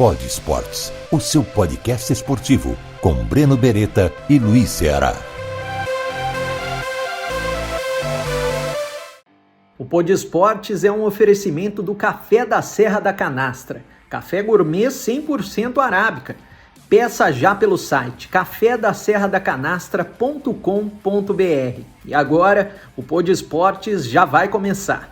Pod Esportes, o seu podcast esportivo, com Breno Beretta e Luiz Ceará. O Pod Esportes é um oferecimento do Café da Serra da Canastra, café gourmet 100% arábica. Peça já pelo site cafedaserradacanastra.com.br. E agora, o Pod Esportes já vai começar.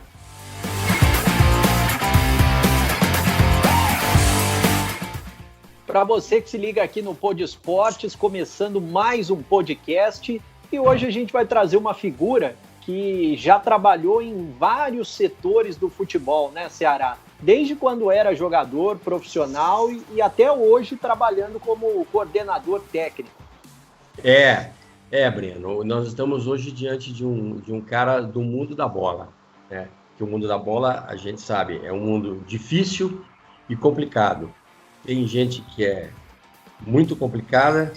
Para você que se liga aqui no Pod Esportes, começando mais um podcast, e hoje a gente vai trazer uma figura que já trabalhou em vários setores do futebol, né, Ceará? Desde quando era jogador profissional e até hoje trabalhando como coordenador técnico. Breno, nós estamos hoje diante de um cara do mundo da bola, né? Que o mundo da bola, a gente sabe, é um mundo difícil e complicado. Tem gente que é muito complicada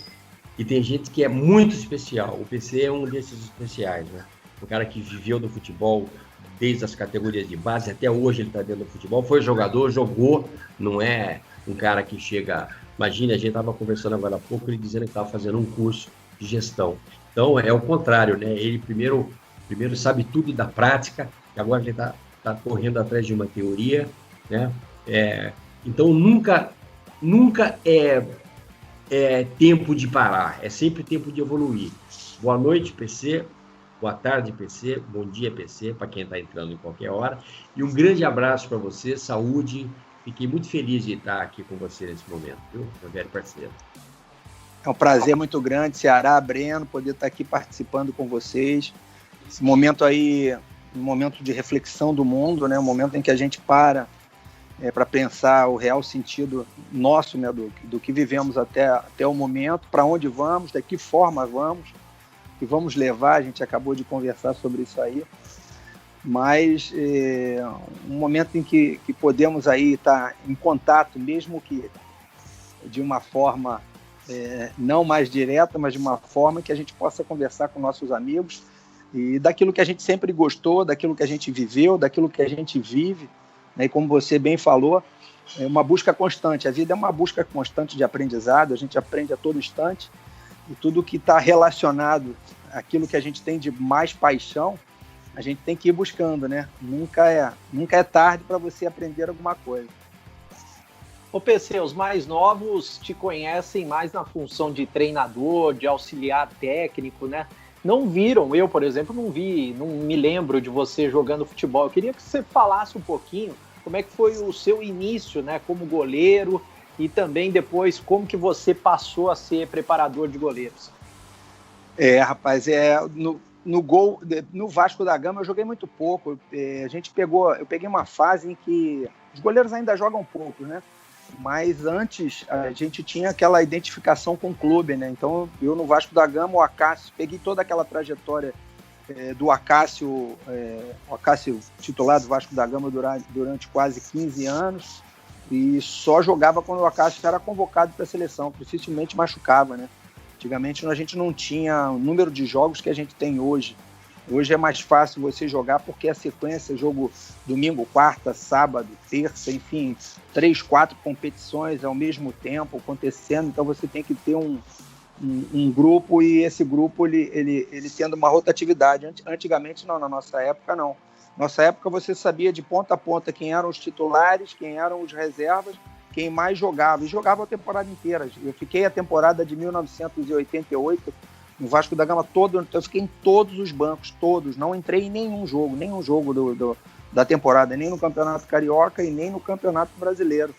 e tem gente que é muito especial. O PC é um desses especiais, né? Um cara que viveu do futebol desde as categorias de base, até hoje ele está dentro do futebol, foi jogador, jogou, não é um cara que chega... Imagina, a gente estava conversando agora há pouco, ele dizendo que estava fazendo um curso de gestão. Então, é o contrário, né? Ele primeiro sabe tudo da prática, e agora ele está correndo atrás de uma teoria, né? Então, nunca é tempo de parar, é sempre tempo de evoluir. Boa noite, PC. Boa tarde, PC. Bom dia, PC, para quem está entrando em qualquer hora. E um grande abraço para você, saúde. Fiquei muito feliz de estar aqui com você nesse momento, viu, meu velho parceiro? É um prazer muito grande, Ceará, Breno, poder estar aqui participando com vocês. Esse momento aí, um momento de reflexão do mundo, né? Um momento em que a gente para pensar o real sentido nosso, né? Do que vivemos até o momento, para onde vamos, de que forma vamos, que vamos levar. A gente acabou de conversar sobre isso aí, mas um momento em que podemos aí estar em contato, mesmo que de uma forma não mais direta, mas de uma forma que a gente possa conversar com nossos amigos e daquilo que a gente sempre gostou, daquilo que a gente viveu, daquilo que a gente vive, né? E como você bem falou, é uma busca constante. A vida é uma busca constante de aprendizado, a gente aprende a todo instante, e tudo que está relacionado àquilo que a gente tem de mais paixão, a gente tem que ir buscando, né? Nunca é tarde para você aprender alguma coisa. Ô PC, os mais novos te conhecem mais na função de treinador, de auxiliar técnico, né? Não viram, eu, por exemplo, não me lembro de você jogando futebol. Eu queria que você falasse um pouquinho como é que foi o seu início, né, como goleiro, e também depois como que você passou a ser preparador de goleiros. Rapaz, no Vasco da Gama eu joguei muito pouco. Eu peguei uma fase em que os goleiros ainda jogam pouco, né? Mas antes a gente tinha aquela identificação com o clube, né? Então eu no Vasco da Gama, o Acácio, peguei toda aquela trajetória do Acácio, o Acácio titular do Vasco da Gama durante quase 15 anos, e só jogava quando o Acácio era convocado para a seleção, dificilmente machucava, né? Antigamente a gente não tinha o número de jogos que a gente tem hoje. Hoje é mais fácil você jogar porque a sequência, jogo domingo, quarta, sábado, terça, enfim, 3, 4 competições ao mesmo tempo acontecendo, então você tem que ter um grupo, e esse grupo ele tendo uma rotatividade. Antigamente não, na nossa época não. Nossa época você sabia de ponta a ponta quem eram os titulares, quem eram os reservas, quem mais jogava, e jogava a temporada inteira. Eu fiquei a temporada de 1988 no Vasco da Gama todo, eu fiquei em todos os bancos, todos, não entrei em nenhum jogo da temporada, nem no Campeonato Carioca e nem no Campeonato Brasileiro.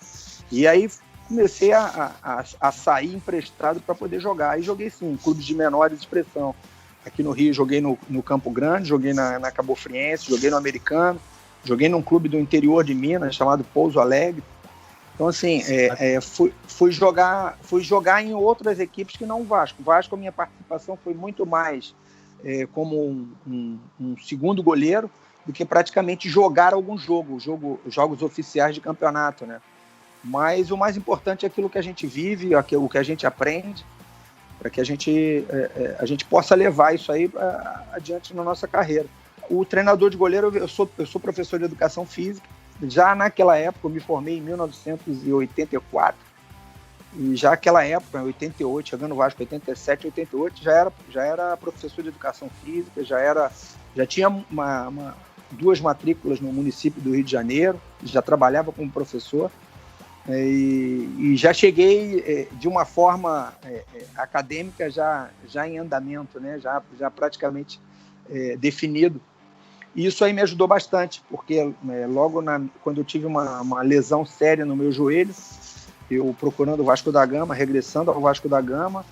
E aí comecei a sair emprestado para poder jogar. Aí joguei sim, em clubes de menores expressão. Aqui no Rio joguei no Campo Grande, joguei na Cabo Friense, joguei no Americano, joguei num clube do interior de Minas chamado Pouso Alegre. Então, assim, fui jogar em outras equipes que não o Vasco. O Vasco, a minha participação foi muito mais como um segundo goleiro do que praticamente jogar algum jogos oficiais de campeonato, né? Mas o mais importante é aquilo que a gente vive, o que a gente aprende, para que a gente possa levar isso aí adiante na nossa carreira. O treinador de goleiro, eu sou professor de educação física, já naquela época, eu me formei em 1984, e já naquela época, em 88, chegando no Vasco, 87, 88, já era professor de educação física, já tinha duas matrículas no município do Rio de Janeiro, já trabalhava como professor, e já cheguei de uma forma acadêmica já em andamento, né? já praticamente definido. E isso aí me ajudou bastante, porque logo quando eu tive uma lesão séria no meu joelho, eu procurando o Vasco da Gama, regressando ao Vasco da Gama,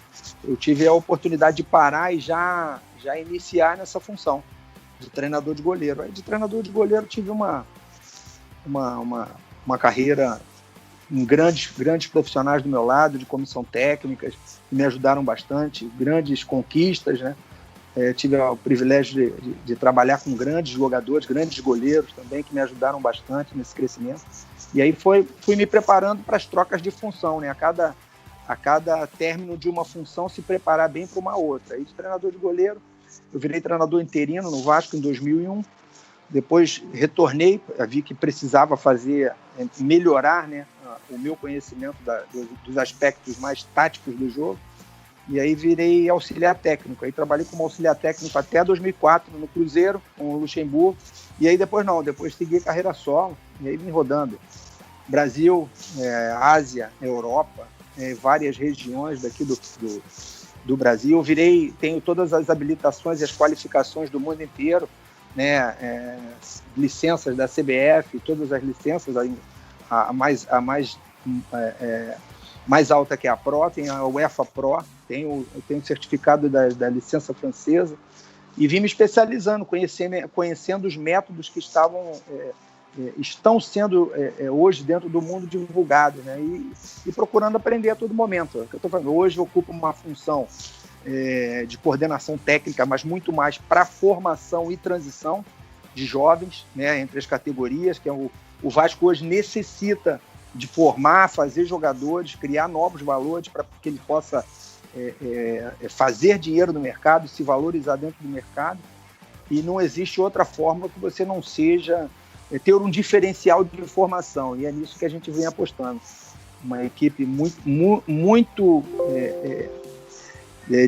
eu tive a oportunidade de parar e já iniciar nessa função de treinador de goleiro. Aí, de treinador de goleiro, tive uma carreira com grandes profissionais do meu lado, de comissão técnica, que me ajudaram bastante, grandes conquistas, né? Tive o privilégio de trabalhar com grandes jogadores, grandes goleiros também, que me ajudaram bastante nesse crescimento. E aí fui me preparando para as trocas de função, né? A cada término de uma função, se preparar bem para uma outra. Aí, de treinador de goleiro, eu virei treinador interino no Vasco em 2001. Depois retornei, vi que precisava melhorar, né, o meu conhecimento dos aspectos mais táticos do jogo. E aí virei auxiliar técnico. Aí trabalhei como auxiliar técnico até 2004 no Cruzeiro, com o Luxemburgo. E aí depois segui carreira solo. E aí vim rodando Brasil, Ásia, Europa, várias regiões daqui do Brasil. Tenho todas as habilitações e as qualificações do mundo inteiro, né? Licenças da CBF, todas as licenças, a mais alta que é a Pro, tem a UEFA Pro, eu tenho certificado da licença francesa, e vim me especializando, conhecendo os métodos que estão sendo hoje dentro do mundo divulgado, né? E procurando aprender a todo momento. É o que eu estou falando. Hoje eu ocupo uma função de coordenação técnica, mas muito mais para formação e transição de jovens, né, entre as categorias, que o Vasco hoje necessita de formar, fazer jogadores, criar novos valores para que ele possa fazer dinheiro no mercado, se valorizar dentro do mercado, e não existe outra forma que você não seja ter um diferencial de formação, e é nisso que a gente vem apostando. Uma equipe muito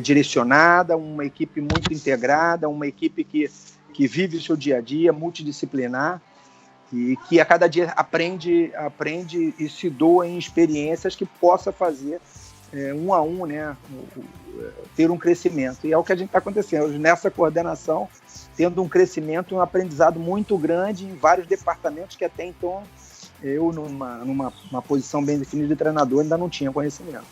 direcionada, uma equipe muito integrada, uma equipe que vive o seu dia a dia, multidisciplinar, e que a cada dia aprende e se doa em experiências que possa fazer um a um, né, ter um crescimento. E é o que a gente está acontecendo hoje, nessa coordenação, tendo um crescimento, um aprendizado muito grande em vários departamentos que até então eu, numa posição bem definida de treinador, ainda não tinha conhecimento.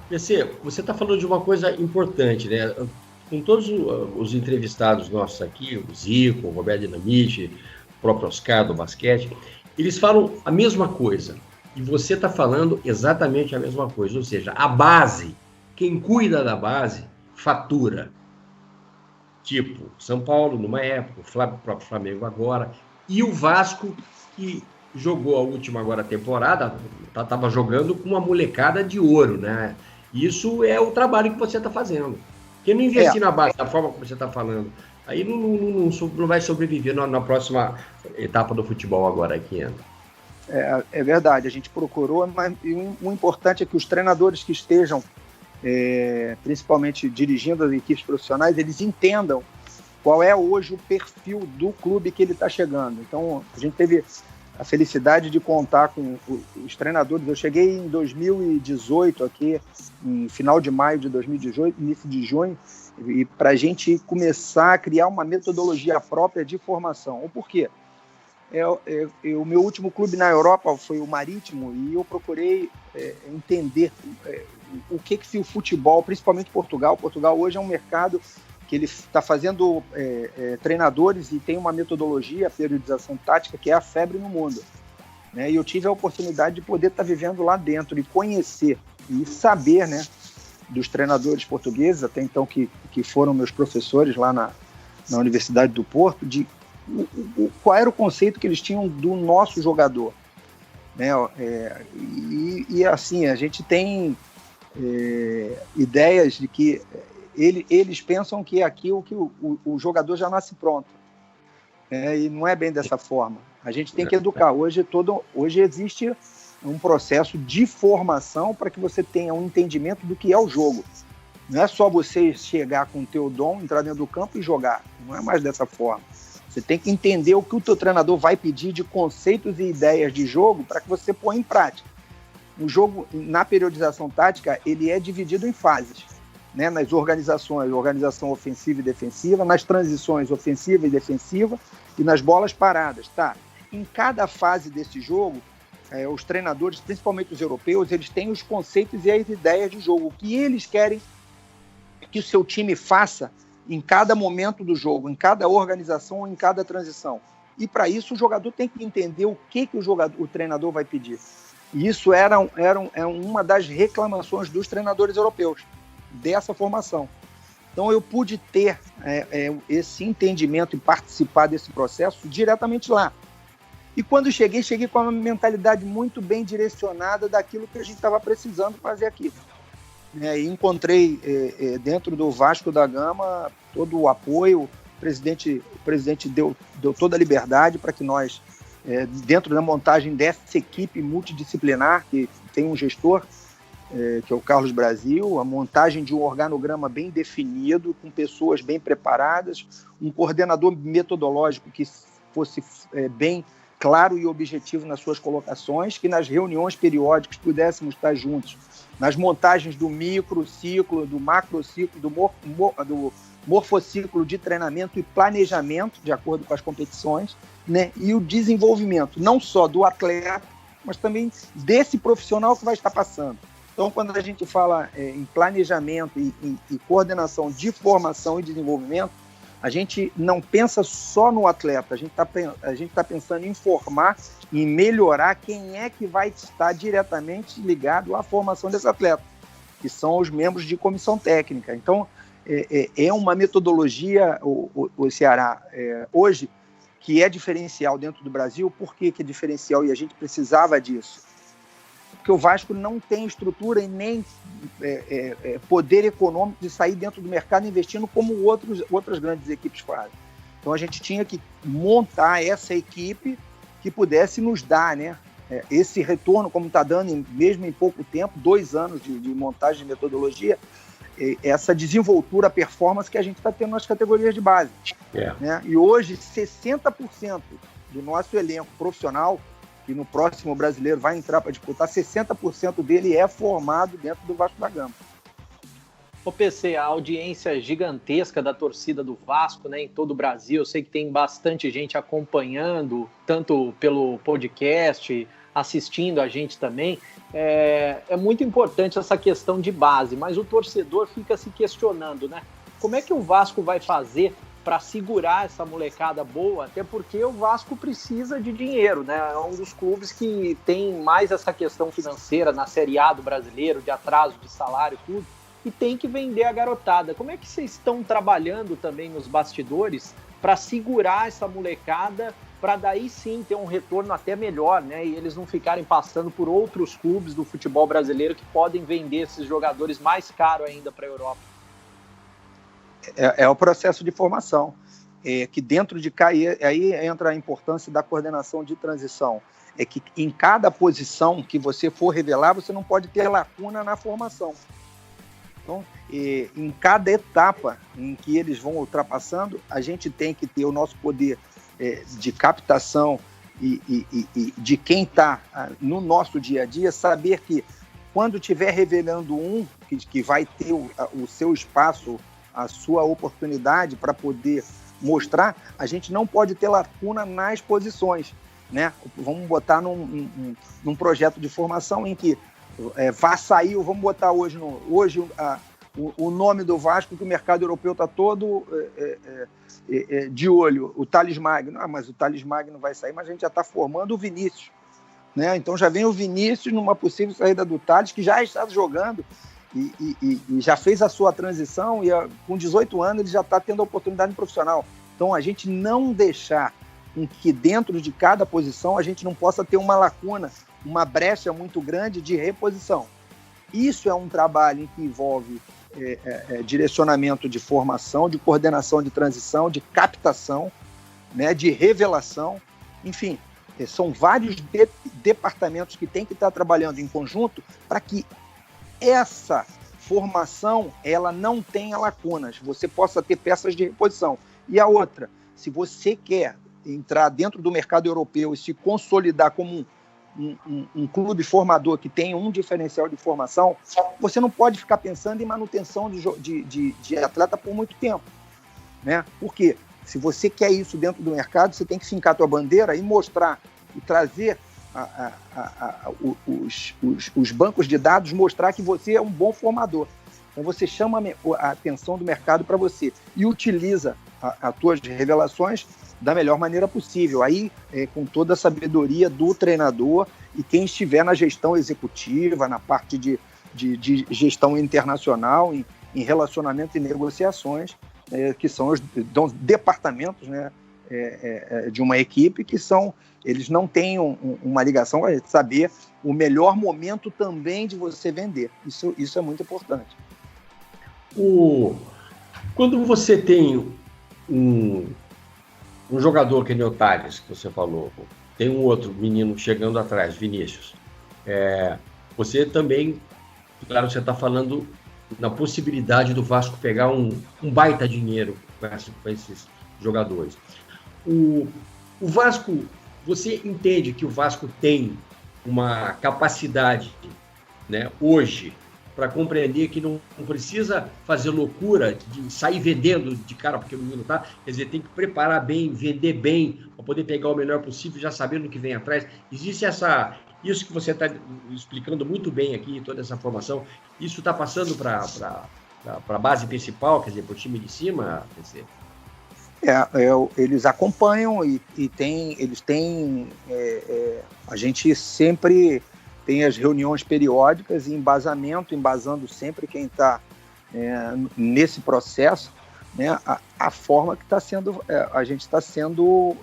PC, você está falando de uma coisa importante, né? Com todos os entrevistados nossos aqui, o Zico, o Roberto Dinamite, o próprio Oscar do basquete, eles falam a mesma coisa. E você está falando exatamente a mesma coisa. Ou seja, a base, quem cuida da base, fatura. Tipo, São Paulo, numa época, o próprio Flamengo agora, e o Vasco, que jogou a última agora temporada, estava jogando com uma molecada de ouro, né? Isso é o trabalho que você está fazendo. Quem não investir na base da forma como você está falando, aí não vai sobreviver na próxima etapa do futebol agora que entra. É verdade, a gente procurou, mas o importante é que os treinadores que estejam, principalmente dirigindo as equipes profissionais, eles entendam qual é hoje o perfil do clube que ele está chegando. Então, a gente teve a felicidade de contar com os treinadores. Eu cheguei em 2018 aqui, em final de maio de 2018, início de junho, e para a gente começar a criar uma metodologia própria de formação. O porquê? O meu último clube na Europa foi o Marítimo, e eu procurei entender o que o futebol, principalmente Portugal hoje é um mercado que ele está fazendo treinadores e tem uma metodologia, a periodização tática, que é a febre no mundo, né? E eu tive a oportunidade de poder estar vivendo lá dentro e conhecer e saber, né, dos treinadores portugueses, até então que foram meus professores lá na Universidade do Porto, de qual era o conceito que eles tinham do nosso jogador, né? E assim, a gente tem ideias de que eles pensam que aqui o jogador já nasce pronto. E não é bem dessa forma. A gente tem que educar. Hoje existe um processo de formação para que você tenha um entendimento do que é o jogo. Não é só você chegar com o teu dom, entrar dentro do campo e jogar. Não é mais dessa forma. Você tem que entender o que o teu treinador vai pedir de conceitos e ideias de jogo para que você põe em prática. O jogo, na periodização tática, ele é dividido em fases, né? Nas organizações, organização ofensiva e defensiva, nas transições ofensiva e defensiva e nas bolas paradas. Tá? Em cada fase desse jogo, os treinadores, principalmente os europeus, eles têm os conceitos e as ideias de jogo. O que eles querem que o seu time faça em cada momento do jogo, em cada organização, em cada transição. E para isso o jogador tem que entender o que o treinador vai pedir. E isso era uma das reclamações dos treinadores europeus, dessa formação. Então eu pude ter esse entendimento e participar desse processo diretamente lá. E quando cheguei com uma mentalidade muito bem direcionada daquilo que a gente estava precisando fazer aqui. E encontrei dentro do Vasco da Gama todo o apoio, o presidente deu toda a liberdade para que nós, dentro da montagem dessa equipe multidisciplinar, que tem um gestor, que é o Carlos Brasil, a montagem de um organograma bem definido, com pessoas bem preparadas, um coordenador metodológico que fosse bem claro e objetivo nas suas colocações, que nas reuniões periódicas pudéssemos estar juntos, nas montagens do microciclo, do macrociclo, do morfociclo de treinamento e planejamento, de acordo com as competições, né? E o desenvolvimento, não só do atleta, mas também desse profissional que vai estar passando. Então, quando a gente fala em planejamento e coordenação de formação e desenvolvimento, a gente não pensa só no atleta, a gente tá pensando em formar, em melhorar quem é que vai estar diretamente ligado à formação desse atleta, que são os membros de comissão técnica. Então, é uma metodologia, o Ceará, hoje, que é diferencial dentro do Brasil. Por que é diferencial e a gente precisava disso? Porque o Vasco não tem estrutura e nem poder econômico de sair dentro do mercado investindo como outras grandes equipes fazem. Então a gente tinha que montar essa equipe que pudesse nos dar, né, esse retorno, como está dando mesmo em pouco tempo, 2 anos de montagem de metodologia, essa desenvoltura, performance que a gente está tendo nas categorias de base. Né? E hoje 60% do nosso elenco profissional, que no próximo brasileiro vai entrar para disputar, 60% dele é formado dentro do Vasco da Gama. Ô PC, a audiência gigantesca da torcida do Vasco, né, em todo o Brasil, eu sei que tem bastante gente acompanhando, tanto pelo podcast, assistindo a gente também. É muito importante essa questão de base, mas o torcedor fica se questionando, né? Como é que o Vasco vai fazer para segurar essa molecada boa, até porque o Vasco precisa de dinheiro, né? É um dos clubes que tem mais essa questão financeira na Série A do brasileiro, de atraso de salário e tudo, e tem que vender a garotada. Como é que vocês estão trabalhando também nos bastidores para segurar essa molecada, para daí sim ter um retorno até melhor, né? E eles não ficarem passando por outros clubes do futebol brasileiro que podem vender esses jogadores mais caro ainda para a Europa? É o processo de formação, que dentro de cá, aí entra a importância da coordenação de transição, é que em cada posição que você for revelar, você não pode ter lacuna na formação. Então, em cada etapa em que eles vão ultrapassando, a gente tem que ter o nosso poder de captação e de quem está no nosso dia a dia, saber que quando estiver revelando que vai ter o seu espaço, a sua oportunidade para poder mostrar, a gente não pode ter lacuna nas posições, né? Vamos botar num projeto de formação em que vai sair, vamos botar hoje o nome do Vasco, que o mercado europeu está todo de olho, o Thales Magno. Mas o Thales Magno vai sair, mas a gente já está formando o Vinícius, né? Então já vem o Vinícius numa possível saída do Thales, que já está jogando e já fez a sua transição, e com 18 anos ele já está tendo a oportunidade profissional. Então a gente não deixar em que dentro de cada posição a gente não possa ter uma lacuna, uma brecha muito grande de reposição. Isso é um trabalho que envolve direcionamento de formação, de coordenação de transição, de captação, né, de revelação, enfim, são vários departamentos que têm que estar trabalhando em conjunto para que essa formação ela não tenha lacunas, você possa ter peças de reposição. E a outra, se você quer entrar dentro do mercado europeu e se consolidar como um clube formador que tem um diferencial de formação, você não pode ficar pensando em manutenção de atleta por muito tempo, né? Por quê? Se você quer isso dentro do mercado, você tem que fincar a tua bandeira e mostrar, e trazer os bancos de dados, mostrar que você é um bom formador. Então você chama a atenção do mercado para você e utiliza as tuas revelações da melhor maneira possível. Aí, com toda a sabedoria do treinador e quem estiver na gestão executiva, na parte de gestão internacional, em relacionamento e negociações, que são os departamentos, né, de uma equipe, que são, eles não têm uma ligação a saber o melhor momento também de você vender. Isso é muito importante. Quando você tem um jogador que nem o Thales, que você falou, tem um outro menino chegando atrás, Vinícius, você também, claro, você está falando na possibilidade do Vasco pegar um baita dinheiro com esses jogadores. O Vasco, você entende que o Vasco tem uma capacidade, né, hoje, para compreender que não precisa fazer loucura de sair vendendo de cara porque o menino tá, quer dizer, tem que preparar bem, vender bem, para poder pegar o melhor possível, já sabendo o que vem atrás. Existe isso que você está explicando muito bem aqui, toda essa formação, isso está passando para a base principal, quer dizer, para o time de cima, quer dizer. Eles acompanham e eles têm, a gente sempre tem as reuniões periódicas e embasando sempre quem está nesse processo, né, a forma que está sendo, a gente está sendo,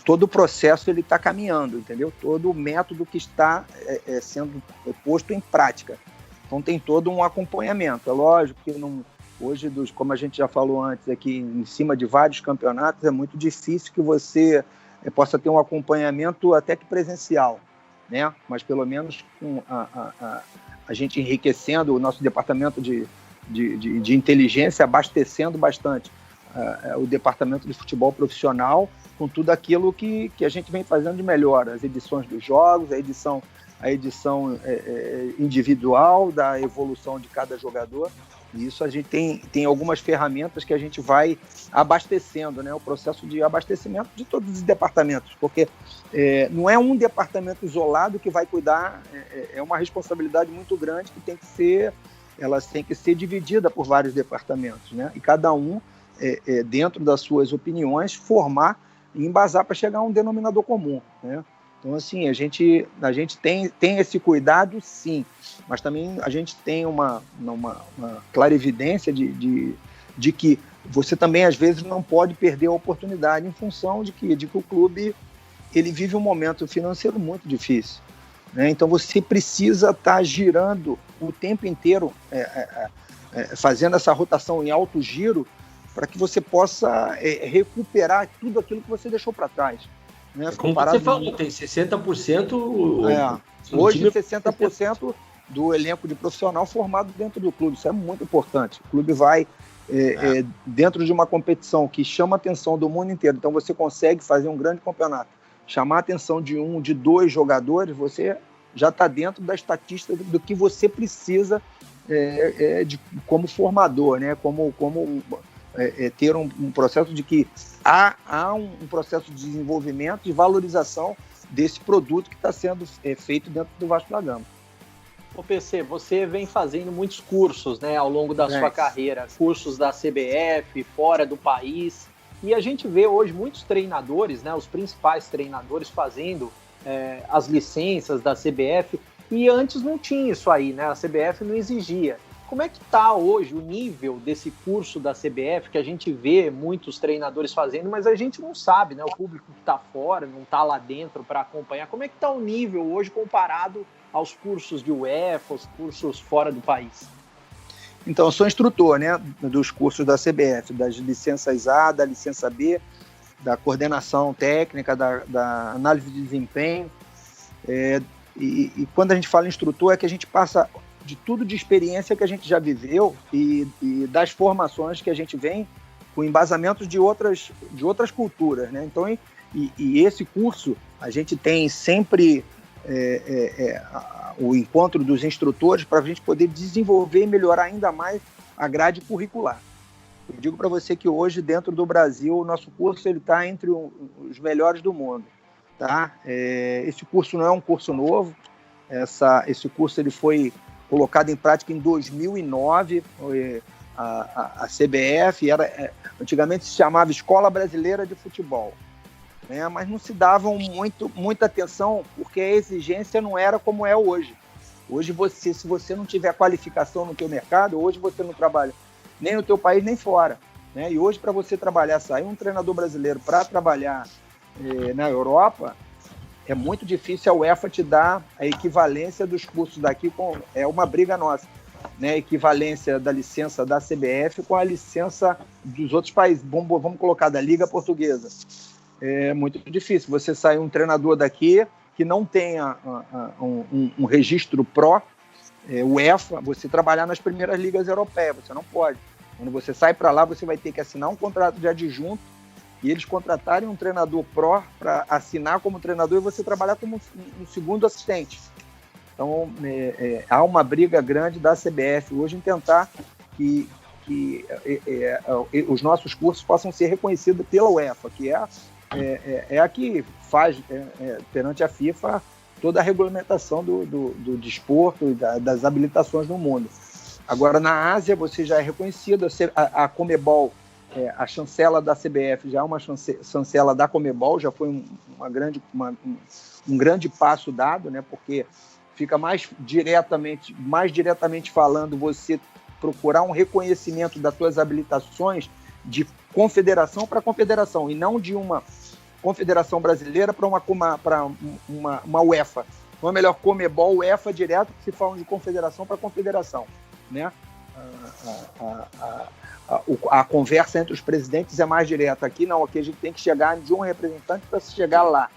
todo o processo ele está caminhando, entendeu? Todo o método que está sendo posto em prática. Então tem todo um acompanhamento. É lógico que hoje, como a gente já falou antes aqui, em cima de vários campeonatos, é muito difícil que você possa ter um acompanhamento até que presencial, né? Mas pelo menos com a gente enriquecendo o nosso departamento de inteligência, abastecendo bastante o departamento de futebol profissional com tudo aquilo que a gente vem fazendo de melhor, as edições dos jogos, a edição individual da evolução de cada jogador. E isso a gente tem algumas ferramentas que a gente vai abastecendo, né? O processo de abastecimento de todos os departamentos, porque não é um departamento isolado que vai cuidar, é uma responsabilidade muito grande que tem que ser dividida por vários departamentos, né? E cada um, dentro das suas opiniões, formar e embasar para chegar a um denominador comum, né? Então, assim, a gente tem esse cuidado, sim, mas também a gente tem uma clarividência de que você também, às vezes, não pode perder a oportunidade em função de que o clube ele vive um momento financeiro muito difícil, né? Então, você precisa estar girando o tempo inteiro, fazendo essa rotação em alto giro, para que você possa recuperar tudo aquilo que você deixou para trás. Né? Como você falou, tem 60%... Hoje, 60% do elenco de profissional formado dentro do clube. Isso é muito importante. O clube vai dentro de uma competição que chama a atenção do mundo inteiro. Então, você consegue fazer um grande campeonato. Chamar a atenção de 2 jogadores, você já está dentro da estatística do que você precisa como formador, né? Como ter um processo de que há um processo de desenvolvimento e valorização desse produto que está sendo feito dentro do Vasco da Gama. Ô PC, você vem fazendo muitos cursos, né, ao longo da sua carreira, cursos da CBF, fora do país, e a gente vê hoje muitos treinadores, né, os principais treinadores fazendo as licenças da CBF, e antes não tinha isso aí, né, a CBF não exigia. Como é que está hoje o nível desse curso da CBF, que a gente vê muitos treinadores fazendo, mas a gente não sabe, né? O público que está fora, não está lá dentro para acompanhar. Como é que está o nível hoje comparado aos cursos de UEFA, aos cursos fora do país? Então, eu sou instrutor, né, dos cursos da CBF, das licenças A, da licença B, da coordenação técnica, da análise de desempenho. E quando a gente fala instrutor, é que a gente passa de tudo de experiência que a gente já viveu e das formações que a gente vem com embasamentos de outras culturas, né? Então, e esse curso, a gente tem sempre o encontro dos instrutores para a gente poder desenvolver e melhorar ainda mais a grade curricular. Eu digo para você que hoje, dentro do Brasil, o nosso curso está entre os melhores do mundo. Tá? Esse curso não é um curso novo, esse curso ele foi colocado em prática em 2009, a CBF, antigamente se chamava Escola Brasileira de Futebol, né? Mas não se davam muita atenção, porque a exigência não era como é hoje. Hoje, se você não tiver qualificação no teu mercado, hoje você não trabalha nem no teu país, nem fora, né? E hoje, para você trabalhar, sair um treinador brasileiro para trabalhar na Europa, é muito difícil a UEFA te dar a equivalência dos cursos daqui, é uma briga nossa, né? A equivalência da licença da CBF com a licença dos outros países. Vamos colocar da Liga Portuguesa. É muito difícil você sair um treinador daqui que não tenha um registro pró, UEFA, você trabalhar nas primeiras ligas europeias, você não pode. Quando você sai para lá, você vai ter que assinar um contrato de adjunto e eles contratarem um treinador pró para assinar como treinador e você trabalhar como um segundo assistente. Então, há uma briga grande da CBF hoje em tentar que os nossos cursos possam ser reconhecidos pela UEFA, que é a que faz, perante a FIFA, toda a regulamentação do desporto e das habilitações no mundo. Agora, na Ásia, você já é reconhecido, a Conmebol, a chancela da CBF já é uma chancela da Conmebol, já foi um grande passo dado, né? Porque fica mais diretamente falando, você procurar um reconhecimento das suas habilitações de confederação para confederação, e não de uma confederação brasileira para uma UEFA. Não é melhor Conmebol, UEFA direto, que se falam de confederação para confederação, né? A conversa entre os presidentes é mais direta. Aqui não, aqui a gente tem que chegar de um representante para se chegar lá,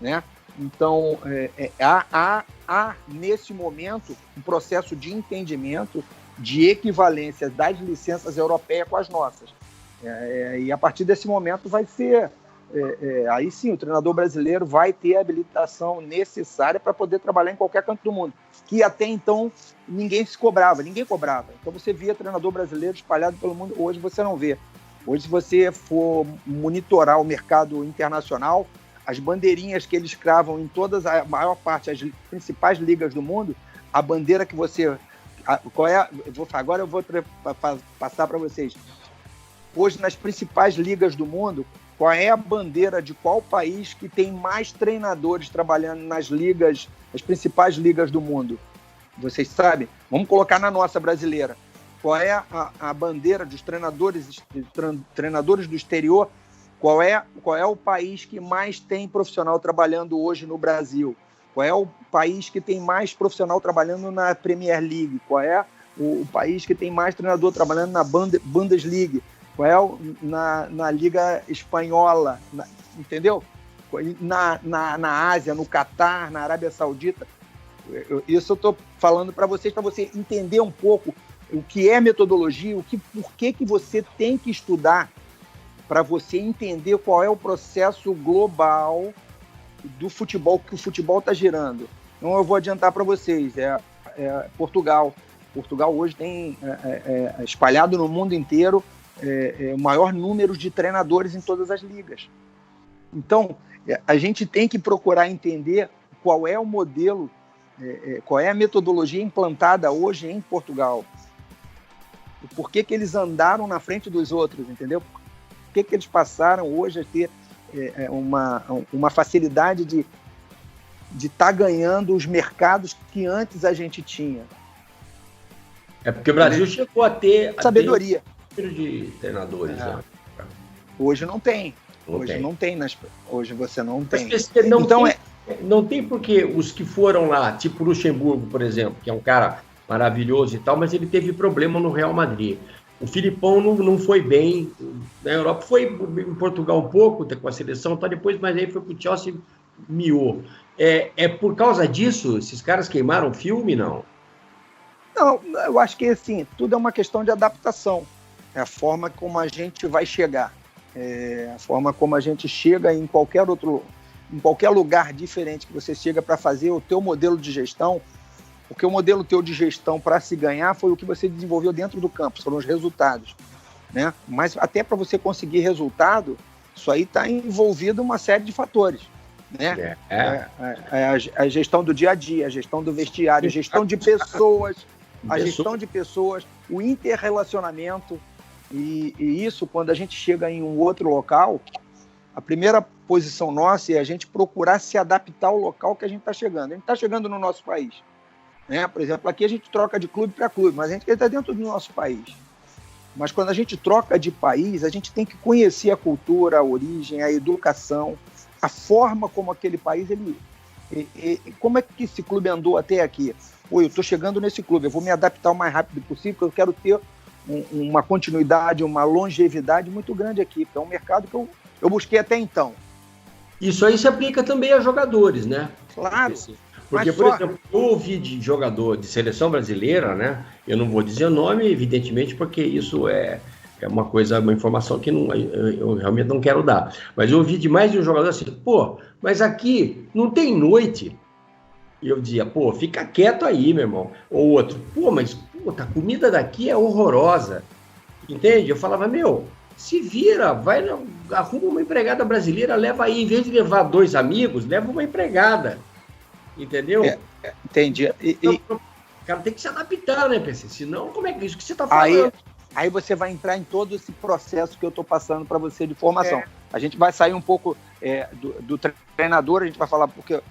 né? Então, há nesse momento um processo de entendimento de equivalência das licenças europeias com as nossas. E a partir desse momento vai ser... aí sim, o treinador brasileiro vai ter a habilitação necessária para poder trabalhar em qualquer canto do mundo, que até então ninguém cobrava. Então você via treinador brasileiro espalhado pelo mundo, hoje você não vê. Hoje, se você for monitorar o mercado internacional, as bandeirinhas que eles cravam em a maior parte, as principais ligas do mundo, a bandeira que você... Agora eu vou passar para vocês. Hoje, nas principais ligas do mundo, qual é a bandeira de qual país que tem mais treinadores trabalhando nas principais ligas do mundo? Vocês sabem? Vamos colocar na nossa brasileira. Qual é a bandeira dos treinadores do exterior? Qual é o país que mais tem profissional trabalhando hoje no Brasil? Qual é o país que tem mais profissional trabalhando na Premier League? Qual é o país que tem mais treinador trabalhando na Bundesliga? Qual é na Liga Espanhola? Entendeu? Na Ásia, no Catar, na Arábia Saudita. Isso eu estou falando para você entender um pouco o que é metodologia, por que você tem que estudar para você entender qual é o processo global do futebol, que o futebol está girando. Então, eu vou adiantar para vocês, Portugal. Portugal hoje tem espalhado no mundo inteiro o maior número de treinadores em todas as ligas. Então, a gente tem que procurar entender qual é o modelo, qual é a metodologia implantada hoje em Portugal. Por que eles andaram na frente dos outros, entendeu? Por que eles passaram hoje a ter uma facilidade de estar ganhando os mercados que antes a gente tinha. Porque o Brasil chegou a ter sabedoria de treinadores. Né? Hoje não tem. Hoje você não tem. Não tem porque os que foram lá, tipo Luxemburgo, por exemplo, que é um cara maravilhoso e tal, mas ele teve problema no Real Madrid. O Filipão não foi bem na Europa, foi em Portugal um pouco, com a seleção, tá, depois, mas aí foi pro Chelsea, miou. É por causa disso, esses caras queimaram o filme, não? Não, eu acho que assim, tudo é uma questão de adaptação. É a forma como a gente vai chegar. A forma como a gente chega em qualquer lugar diferente que você chega para fazer o teu modelo de gestão, porque o modelo teu de gestão para se ganhar foi o que você desenvolveu dentro do campo, foram os resultados, né? Mas até para você conseguir resultado, isso aí está envolvido uma série de fatores, né? A gestão do dia a dia, a gestão do vestiário, a gestão de pessoas, o interrelacionamento. E isso, quando a gente chega em um outro local, a primeira posição nossa é a gente procurar se adaptar ao local que a gente está chegando. A gente está chegando no nosso país, né? Por exemplo, aqui a gente troca de clube para clube, mas a gente está dentro do nosso país. Mas quando a gente troca de país, a gente tem que conhecer a cultura, a origem, a educação, a forma como aquele país, como é que esse clube andou até aqui. Eu estou chegando nesse clube, eu vou me adaptar o mais rápido possível, porque eu quero ter uma continuidade, uma longevidade muito grande aqui, porque é um mercado que eu busquei até então. Isso aí se aplica também a jogadores, né? Claro. Porque, por exemplo, eu ouvi de jogador de seleção brasileira, né? Eu não vou dizer o nome, evidentemente, porque isso é uma informação que eu realmente não quero dar. Mas eu ouvi de mais de um jogador assim, mas aqui não tem noite. E eu dizia, fica quieto aí, meu irmão. Ou outro, mas a comida daqui é horrorosa. Entende? Eu falava, se vira, arruma uma empregada brasileira, leva aí, em vez de levar 2 amigos, leva uma empregada. Entendeu? Entendi. O cara tem que se adaptar, né, PC? Senão, como é que isso que você está falando? Aí você vai entrar em todo esse processo que eu estou passando para você de formação. A gente vai sair um pouco do treinador, a gente vai falar, porque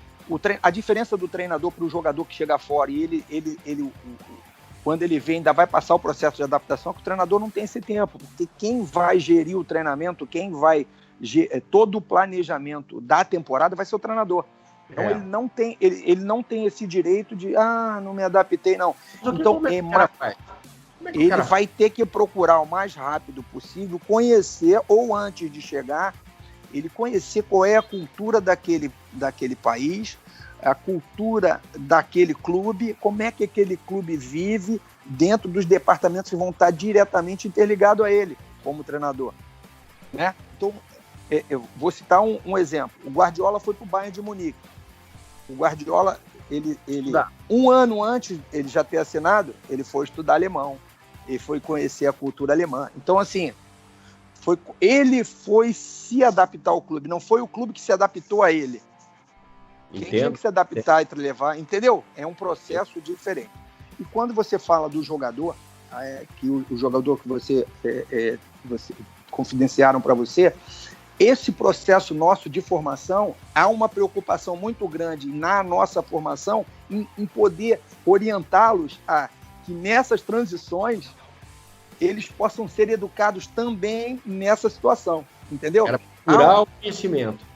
a diferença do treinador para o jogador que chega fora, e ele quando ele vem, ainda vai passar o processo de adaptação, que o treinador não tem esse tempo, porque quem vai gerir o treinamento, quem vai todo o planejamento da temporada vai ser o treinador. Então ele não tem esse direito de não me adaptei, não. Então ele vai ter que procurar o mais rápido possível conhecer, ou antes de chegar, ele conhecer qual é a cultura daquele país, a cultura daquele clube, como é que aquele clube vive dentro dos departamentos que vão estar diretamente interligados a ele, como treinador, né? Então, eu vou citar um exemplo. O Guardiola foi para o Bayern de Munique. O Guardiola, ele 1 ano antes de ele já ter assinado, ele foi estudar alemão, ele foi conhecer a cultura alemã. Então, assim, ele foi se adaptar ao clube, não foi o clube que se adaptou a ele. Quem tinha que se adaptar e levar, entendeu? É um processo diferente. E quando você fala do jogador, que o jogador que você confidenciaram para você, esse processo nosso de formação, há uma preocupação muito grande na nossa formação em poder orientá-los a que nessas transições eles possam ser educados também nessa situação, entendeu? Era procurar o conhecimento.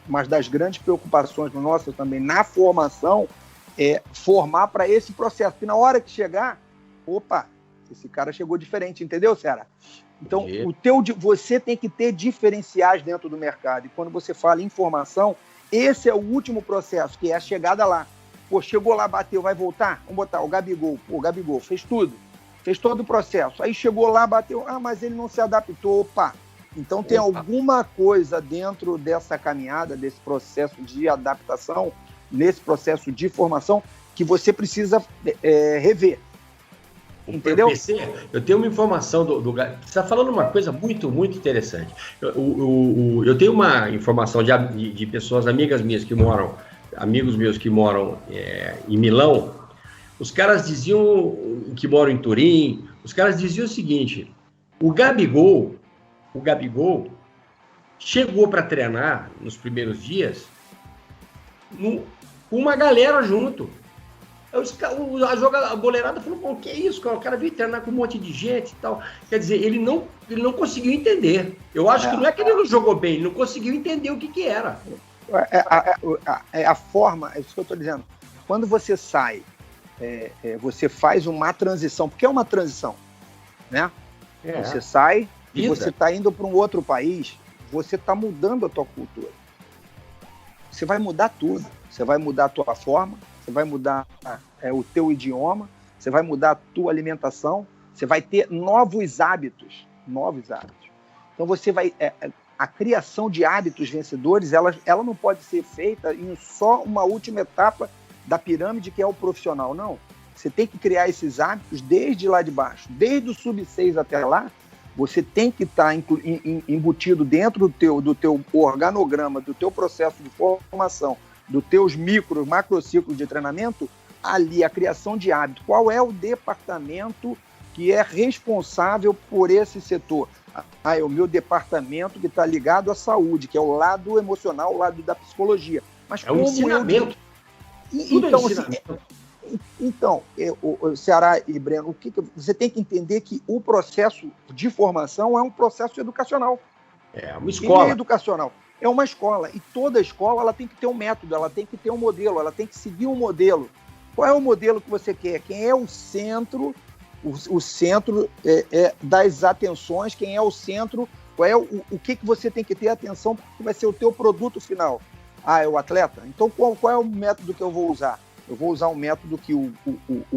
Uma das grandes preocupações nossas também na formação é formar para esse processo. Porque na hora que chegar, esse cara chegou diferente, entendeu, Ceará? Então, você tem que ter diferenciais dentro do mercado. E quando você fala em formação, esse é o último processo, que é a chegada lá. Chegou lá, bateu, vai voltar? Vamos botar o Gabigol. O Gabigol fez tudo. Fez todo o processo. Aí chegou lá, bateu. Mas ele não se adaptou. Então tem alguma coisa dentro dessa caminhada, desse processo de adaptação, nesse processo de formação, que você precisa rever. Entendeu? Eu tenho uma informação você está falando uma coisa muito, muito interessante. Eu tenho uma informação de pessoas, amigos meus que moram em Milão. Os caras diziam, que moram em Turim, os caras diziam o seguinte: o Gabigol chegou para treinar nos primeiros dias com uma galera junto. A boleirada falou, que é isso, cara? O cara veio treinar com um monte de gente e tal. Quer dizer, ele não conseguiu entender. Eu acho que não é que ele não jogou bem, ele não conseguiu entender o que era. a forma, é isso que eu estou dizendo. Quando você sai, você faz uma transição, porque é uma transição, né? Você sai e você está indo para um outro país, você está mudando a tua cultura. Você vai mudar tudo. Você vai mudar a tua forma, você vai mudar o teu idioma, você vai mudar a tua alimentação, você vai ter novos hábitos. Então você vai... a criação de hábitos vencedores, ela não pode ser feita em só uma última etapa da pirâmide, que é o profissional, não. Você tem que criar esses hábitos desde lá de baixo, desde o sub-6 até lá. Você tem que estar embutido dentro do teu organograma, do teu processo de formação, dos teus macrociclos de treinamento, ali a criação de hábitos. Qual é o departamento que é responsável por esse setor? É o meu departamento que está ligado à saúde, que é o lado emocional, o lado da psicologia. Mas é um ensinamento. Então, o Ceará e Breno, você tem que entender que o processo de formação é um processo educacional. É uma escola. Ele é educacional. É uma escola. E toda escola ela tem que ter um método, ela tem que ter um modelo, ela tem que seguir um modelo. Qual é o modelo que você quer? Quem é o centro? O centro das atenções, quem é o centro? Qual é o que você tem que ter atenção, porque vai ser o teu produto final. É o atleta? Então, qual é o método que eu vou usar? Eu vou usar um método que o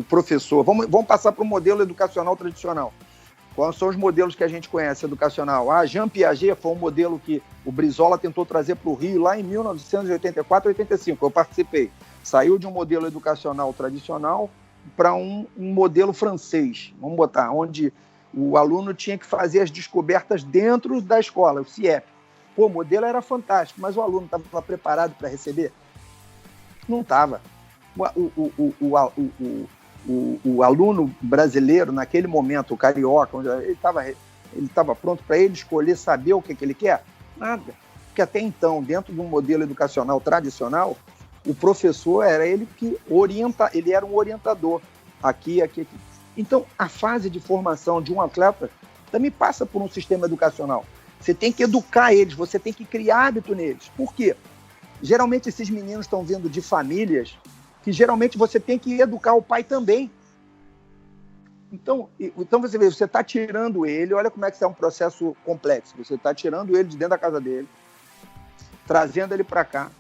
professor... Vamos passar para o modelo educacional tradicional. Quais são os modelos que a gente conhece educacional? Jean Piaget foi um modelo que o Brizola tentou trazer para o Rio lá em 1984, 85. Eu participei. Saiu de um modelo educacional tradicional para um modelo francês, vamos botar, onde o aluno tinha que fazer as descobertas dentro da escola, o CIEP. O modelo era fantástico, mas o aluno estava preparado para receber? Não estava. O aluno brasileiro, naquele momento, o carioca, ele estava pronto para ele escolher, saber o que ele quer? Nada. Porque até então, dentro de um modelo educacional tradicional, o professor era ele que ele era um orientador, aqui. Então, a fase de formação de um atleta também passa por um sistema educacional. Você tem que educar eles, você tem que criar hábito neles. Por quê? Geralmente esses meninos estão vindo de famílias que geralmente você tem que educar o pai também. Então você vê, você está tirando ele, olha como é que é um processo complexo. Você está tirando ele de dentro da casa dele, trazendo ele para cá,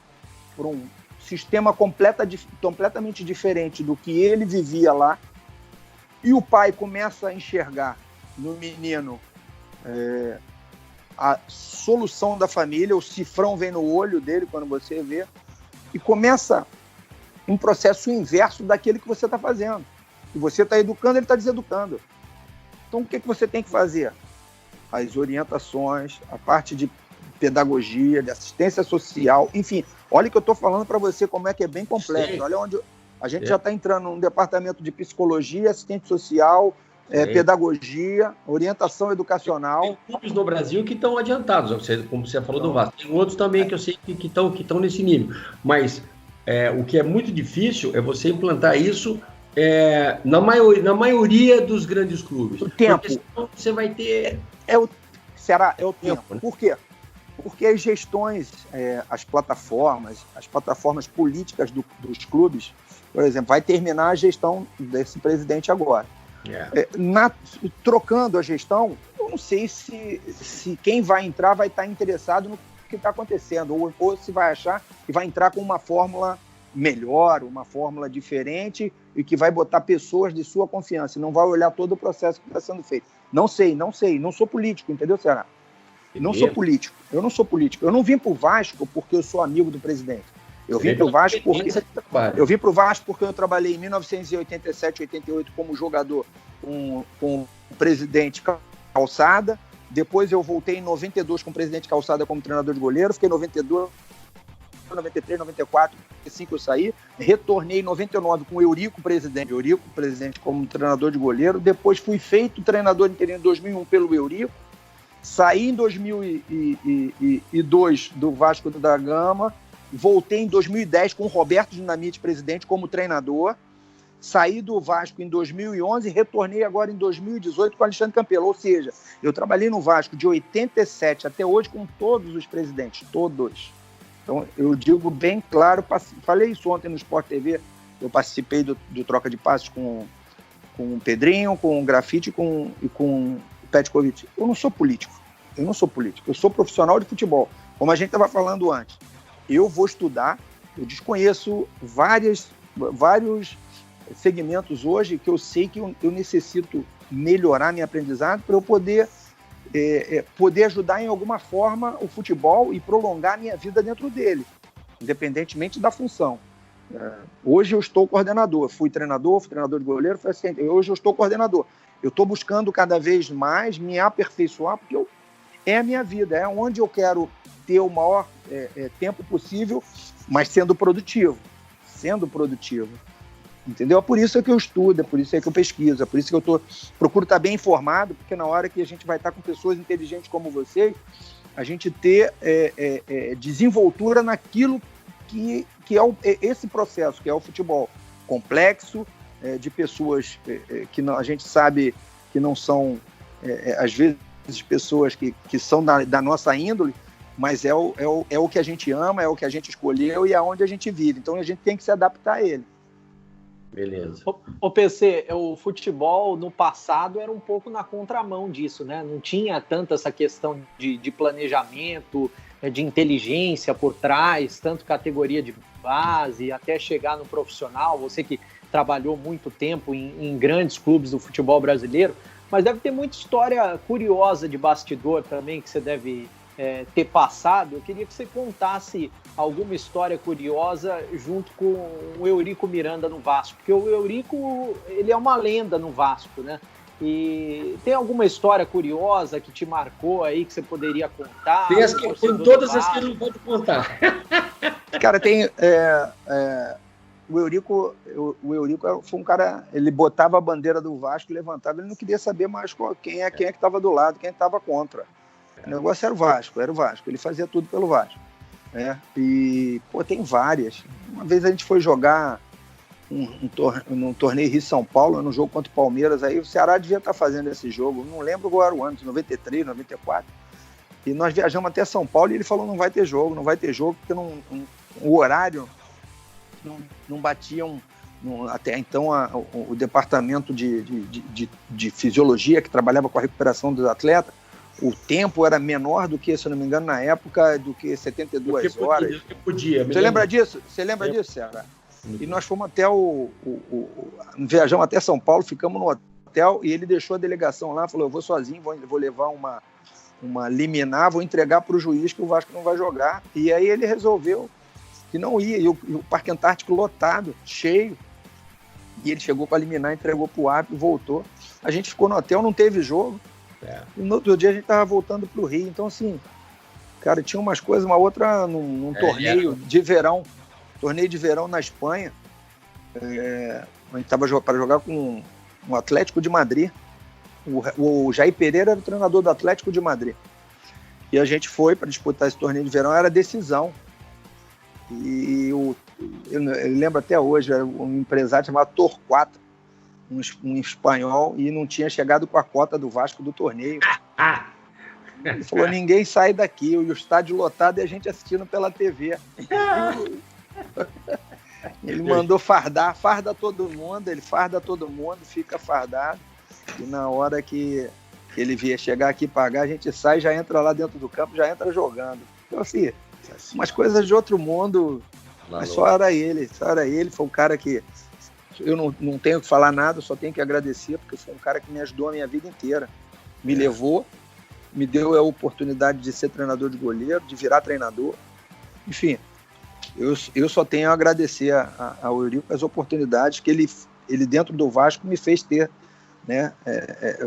por um sistema completamente diferente do que ele vivia lá, e o pai começa a enxergar no menino a solução da família, o cifrão vem no olho dele quando você vê, e começa um processo inverso daquele que você está fazendo. E você está educando, ele está deseducando. Então, o que você tem que fazer? As orientações, a parte de pedagogia, de assistência social, enfim. Olha que eu estou falando para você como é que é bem complexo. Sim. Olha onde a gente já está entrando num departamento de psicologia, assistente social, pedagogia, orientação educacional. Tem clubes no Brasil que estão adiantados, como você falou do Vasco. Tem outros também que eu sei que estão nesse nível. Mas o que é muito difícil é você implantar isso na maioria dos grandes clubes. O tempo. Porque senão você vai ter... Ceará, é o tempo. Né? Por quê? Porque as gestões, as plataformas políticas dos clubes, por exemplo, vai terminar a gestão desse presidente agora. Trocando a gestão, eu não sei se quem vai entrar vai estar interessado no que está acontecendo, ou se vai achar que vai entrar com uma fórmula melhor, uma fórmula diferente e que vai botar pessoas de sua confiança, e não vai olhar todo o processo que está sendo feito. Não sei, não sou político, entendeu, Ceará? Eu não sou político. Eu não vim para o Vasco porque eu sou amigo do presidente. Eu vim para o Vasco porque eu trabalhei em 1987, 88 como jogador com o presidente Calçada. Depois eu voltei em 92 com o presidente Calçada como treinador de goleiro. Fiquei em 92, 93, 94, 95 eu saí. Retornei em 99 com o Eurico presidente como treinador de goleiro. Depois fui feito treinador interino em 2001 pelo Eurico. Saí em 2002 do Vasco da Gama, voltei em 2010 com o Roberto Dinamite, presidente, como treinador. Saí do Vasco em 2011 e retornei agora em 2018 com o Alexandre Campelo. Ou seja, eu trabalhei no Vasco de 87 até hoje com todos os presidentes, todos. Então, eu digo bem claro, falei isso ontem no Sport TV, eu participei do Troca de Passes com o Pedrinho, com o Grafite e com o Petkovic. Eu não sou político, eu sou profissional de futebol, como a gente estava falando antes. Eu vou estudar, eu desconheço vários segmentos hoje que eu sei que eu necessito melhorar minha aprendizado para eu poder ajudar em alguma forma o futebol e prolongar a minha vida dentro dele, independentemente da função. Hoje eu estou coordenador, fui treinador de goleiro, fui assistente. Hoje eu estou coordenador. Eu estou buscando cada vez mais me aperfeiçoar, porque é a minha vida, é onde eu quero ter o maior tempo possível, mas sendo produtivo. Entendeu? É por isso é que eu estudo, é por isso é que eu pesquiso, é por isso que eu procuro estar bem informado, porque na hora que a gente vai estar com pessoas inteligentes como vocês, a gente ter desenvoltura naquilo que é esse processo, que é o futebol complexo, de pessoas que a gente sabe que não são, às vezes, pessoas que são da nossa índole, mas é o que a gente ama, é o que a gente escolheu e é onde a gente vive. Então a gente tem que se adaptar a ele. Beleza. O PC, o futebol no passado era um pouco na contramão disso, né? Não tinha tanto essa questão de planejamento, de inteligência por trás, tanto categoria de base, até chegar no profissional. Você que trabalhou muito tempo em grandes clubes do futebol brasileiro, mas deve ter muita história curiosa de bastidor também que você deve ter passado. Eu queria que você contasse alguma história curiosa junto com o Eurico Miranda no Vasco, porque o Eurico, ele é uma lenda no Vasco, né? E tem alguma história curiosa que te marcou aí, que você poderia contar? Tem todas as que ele não pode contar. Cara, tem... O Eurico foi um cara... Ele botava a bandeira do Vasco, levantava, ele não queria saber mais quem é que estava do lado, quem estava contra. O negócio era o Vasco. Ele fazia tudo pelo Vasco. E, tem várias. Uma vez a gente foi jogar num torneio Rio-São Paulo, num jogo contra o Palmeiras, aí o Ceará devia estar fazendo esse jogo, não lembro qual era o ano, 93, 94, e nós viajamos até São Paulo e ele falou, não vai ter jogo, porque o horário não batia, até então o departamento de fisiologia, que trabalhava com a recuperação dos atletas, o tempo era menor do que, se eu não me engano, na época, do que 72 horas. Você lembra disso? Você lembra disso, Ceará? E nós fomos até viajamos até São Paulo, ficamos no hotel e ele deixou a delegação lá, falou, eu vou sozinho, vou levar uma liminar, vou entregar para o juiz que o Vasco não vai jogar. E aí ele resolveu que não ia, e o Parque Antártico lotado, cheio, e ele chegou com a liminar, entregou para o árbitro, voltou. A gente ficou no hotel, não teve jogo, e no outro dia a gente estava voltando para o Rio. Então, assim, cara, tinha umas coisas, uma outra num torneio de verão, na Espanha. A gente estava para jogar com o Atlético de Madrid. O Jair Pereira era o treinador do Atlético de Madrid. E a gente foi para disputar esse torneio de verão, era decisão. E eu lembro até hoje, era um empresário chamado Torquato, um espanhol, e não tinha chegado com a cota do Vasco do torneio. Ele falou, ninguém sai daqui, o estádio lotado e a gente assistindo pela TV. Ele mandou farda todo mundo, fica fardado, e na hora que ele vier chegar aqui pagar, a gente sai, já entra lá dentro do campo, já entra jogando. Então, assim, umas coisas de outro mundo, mas só era ele, foi um cara que eu não tenho que falar nada, só tenho que agradecer, porque foi um cara que me ajudou a minha vida inteira, me levou, me deu a oportunidade de ser treinador de goleiro, de virar treinador, enfim, eu só tenho a agradecer ao Eurico as oportunidades que ele dentro do Vasco me fez ter, né,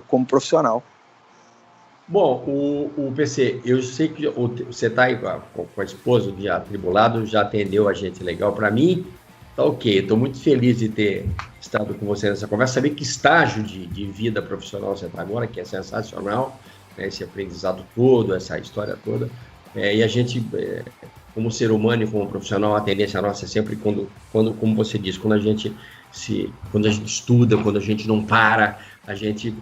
como profissional. Bom, o PC, eu sei que você está aí com a esposa, o dia atribulado, já atendeu a gente legal. Para mim, tá ok. Estou muito feliz de ter estado com você nessa conversa, saber que estágio de vida profissional você está agora, que é sensacional, né, esse aprendizado todo, essa história toda. E a gente, como ser humano e como profissional, a tendência nossa é sempre quando como você disse, quando a gente estuda, quando a gente não para, a gente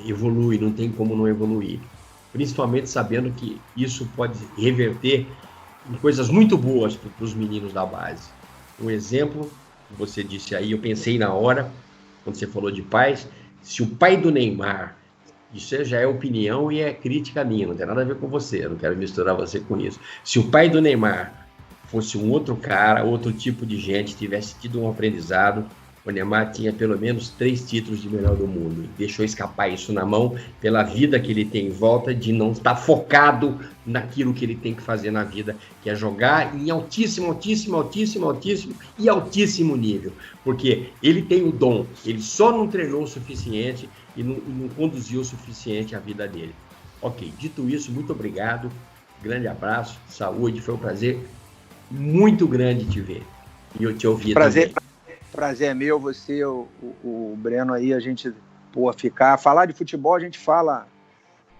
evolui, não tem como não evoluir. Principalmente sabendo que isso pode reverter coisas muito boas para os meninos da base. Um exemplo, você disse aí, eu pensei na hora, quando você falou de pais, se o pai do Neymar, isso já é opinião e é crítica minha, não tem nada a ver com você, eu não quero misturar você com isso. Se o pai do Neymar fosse um outro cara, outro tipo de gente, tivesse tido um aprendizado, o Neymar tinha pelo menos 3 títulos de melhor do mundo. Deixou escapar isso na mão pela vida que ele tem em volta, de não estar focado naquilo que ele tem que fazer na vida, que é jogar em altíssimo e altíssimo nível. Porque ele tem o dom, ele só não treinou o suficiente e não conduziu o suficiente a vida dele. Ok, dito isso, muito obrigado, grande abraço, saúde, foi um prazer muito grande te ver e eu te ouvir também. Prazer é meu, você, o Breno aí, a gente, falar de futebol, a gente fala,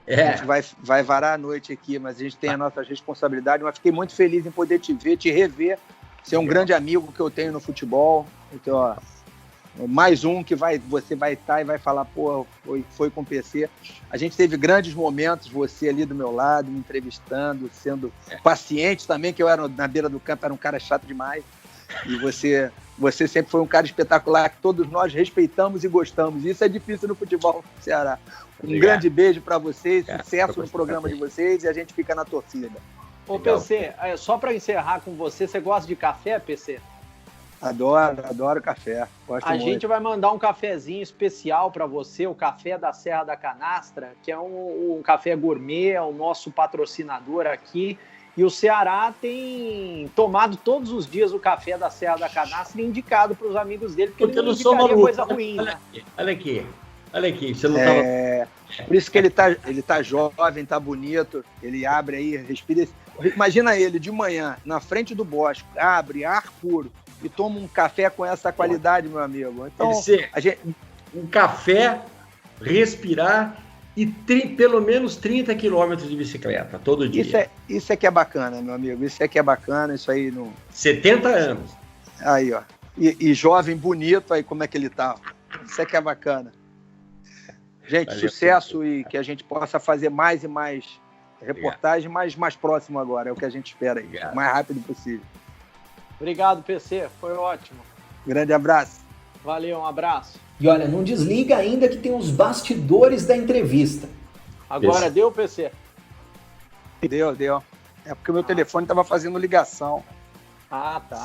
a gente vai varar a noite aqui, mas a gente tem as nossas responsabilidades, mas fiquei muito feliz em poder te ver, te rever, você é um grande amigo que eu tenho no futebol, então, ó, mais um que você vai estar e vai falar, foi com o PC. A gente teve grandes momentos, você ali do meu lado, me entrevistando, sendo paciente também, que eu era na beira do campo, era um cara chato demais, e você sempre foi um cara espetacular, que todos nós respeitamos e gostamos. Isso é difícil no futebol do Ceará. Um grande beijo para vocês, sucesso no programa de vocês e a gente fica na torcida. Ô, PC, só para encerrar com você gosta de café, PC? Adoro café. Gosto muito. Gente vai mandar um cafezinho especial para você, o Café da Serra da Canastra, que é um café gourmet, é o nosso patrocinador aqui. E o Ceará tem tomado todos os dias o café da Serra da Canastra e indicado para os amigos dele, porque ele não indicaria coisa ruim, né? Olha aqui, você não estava... Por isso que ele tá jovem, tá bonito, ele abre aí, respira. Imagina ele de manhã, na frente do bosque, abre ar puro e toma um café com essa qualidade, meu amigo. Então, um café, respirar e pelo menos 30 quilômetros de bicicleta todo dia. Isso é que é bacana, meu amigo. Isso é que é bacana, isso aí no... 70 anos. Aí, ó. E jovem, bonito, aí como é que ele tá. Isso é que é bacana. Gente, valeu, sucesso e que a gente possa fazer mais e mais reportagens, mas mais próximo agora. É o que a gente espera aí. O mais rápido possível. Obrigado, PC. Foi ótimo. Grande abraço. Valeu, um abraço. E olha, não desliga ainda que tem os bastidores da entrevista. Agora deu, PC? Deu. É porque o meu telefone estava fazendo ligação. Ah, tá.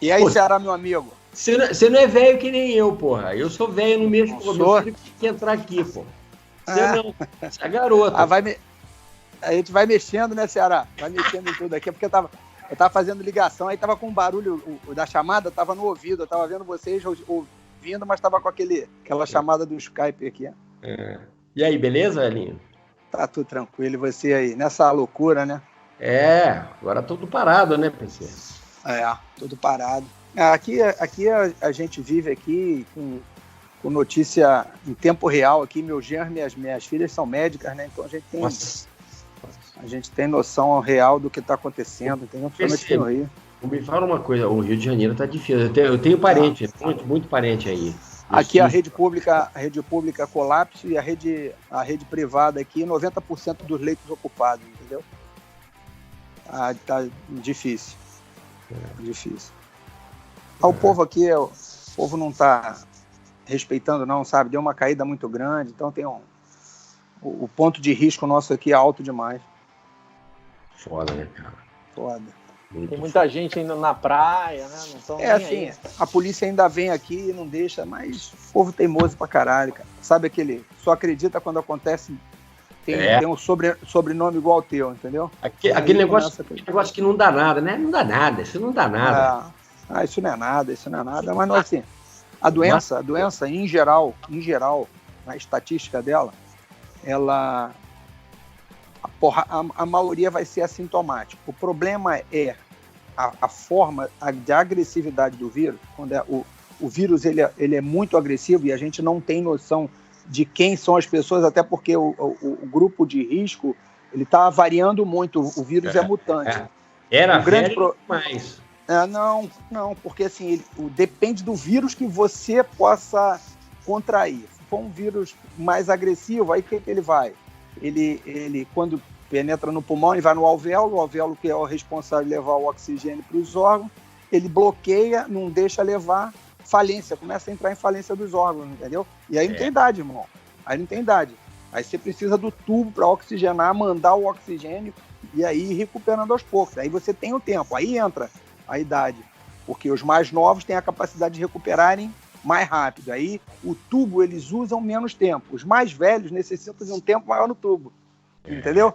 E aí, Ceará, meu amigo? Você não é velho que nem eu, porra. Eu sou velho no mesmo que meu filho que entrar aqui, porra. Você não. Você é garota. A gente vai mexendo, né, Ceará? Vai mexendo em tudo aqui, porque eu tava fazendo ligação, aí tava com o barulho da chamada, tava no ouvido, eu tava vendo vocês ouvindo, mas tava com aquela chamada do Skype aqui. E aí, beleza, Elinho? Tá tudo tranquilo, e você aí? Nessa loucura, né? Agora tudo parado, né, PC? Tudo parado. Aqui a gente vive aqui com notícia em tempo real aqui, meu genro e minhas filhas são médicas, né? Então a gente tem noção real do que está acontecendo, entendeu? Principalmente no Rio. Me fala uma coisa, o Rio de Janeiro está difícil. Eu tenho parente, muito parente aí. Aqui a rede pública colapsa e a rede privada aqui, 90% dos leitos ocupados, entendeu? Tá difícil. Difícil. O povo aqui, o povo não está respeitando não, sabe? Deu uma caída muito grande, então tem o ponto de risco nosso aqui é alto demais. Foda, né, cara? Foda. Tem muita gente ainda na praia, né? Não tão assim, aí. A polícia ainda vem aqui e não deixa, mas o povo teimoso pra caralho, cara. Sabe aquele, só acredita quando acontece, tem um sobrenome igual ao teu, entendeu? Aquele negócio que não dá nada, né? Não dá nada, isso não dá nada. Isso não é nada, mas não é assim. A doença em geral, na estatística dela, a maioria vai ser assintomática. O problema é a forma de agressividade do vírus, quando o vírus ele é muito agressivo e a gente não tem noção de quem são as pessoas, até porque o grupo de risco ele está variando muito, o vírus é mutante. Era velho mais. Não, porque assim, depende do vírus que você possa contrair. Se for um vírus mais agressivo, aí o que ele vai? Ele quando penetra no pulmão e vai no alvéolo, o alvéolo que é o responsável de levar o oxigênio para os órgãos, ele bloqueia, não deixa levar, falência, começa a entrar em falência dos órgãos, entendeu? E aí não tem idade, irmão. Aí não tem idade. Aí você precisa do tubo para oxigenar, mandar o oxigênio e aí ir recuperando aos poucos. Aí você tem o tempo, aí entra a idade. Porque os mais novos têm a capacidade de recuperarem mais rápido. Aí o tubo eles usam menos tempo. Os mais velhos necessitam de um tempo maior no tubo. Entendeu?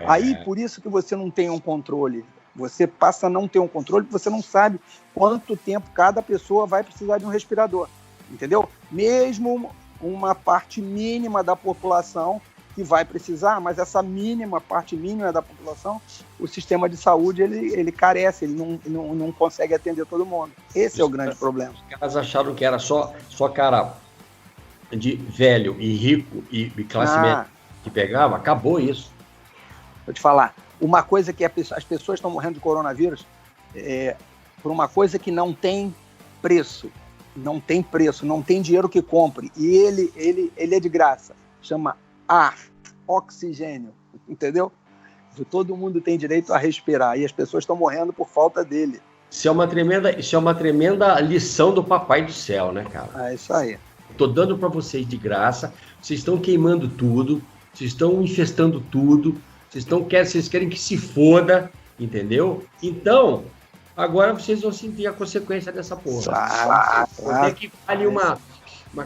Aí por isso que você não tem um controle. Você passa a não ter um controle porque você não sabe quanto tempo cada pessoa vai precisar de um respirador. Entendeu? Mesmo uma parte mínima da população que vai precisar, mas essa parte mínima da população, o sistema de saúde ele carece, ele não consegue atender todo mundo. Esse é o grande problema. Os caras acharam que era só cara de velho e rico e classe média que pegava, acabou isso. Vou te falar, uma coisa que as pessoas estão morrendo de coronavírus por uma coisa que não tem preço, não tem dinheiro que compre, e ele é de graça, chama ar, oxigênio, entendeu? Todo mundo tem direito a respirar, e as pessoas estão morrendo por falta dele. Isso é uma tremenda lição do Papai do Céu, né, cara? É isso aí. Tô dando para vocês de graça, vocês estão queimando tudo, vocês estão infestando tudo, vocês querem que se foda, entendeu? Então, agora vocês vão sentir a consequência dessa porra. Até que vale uma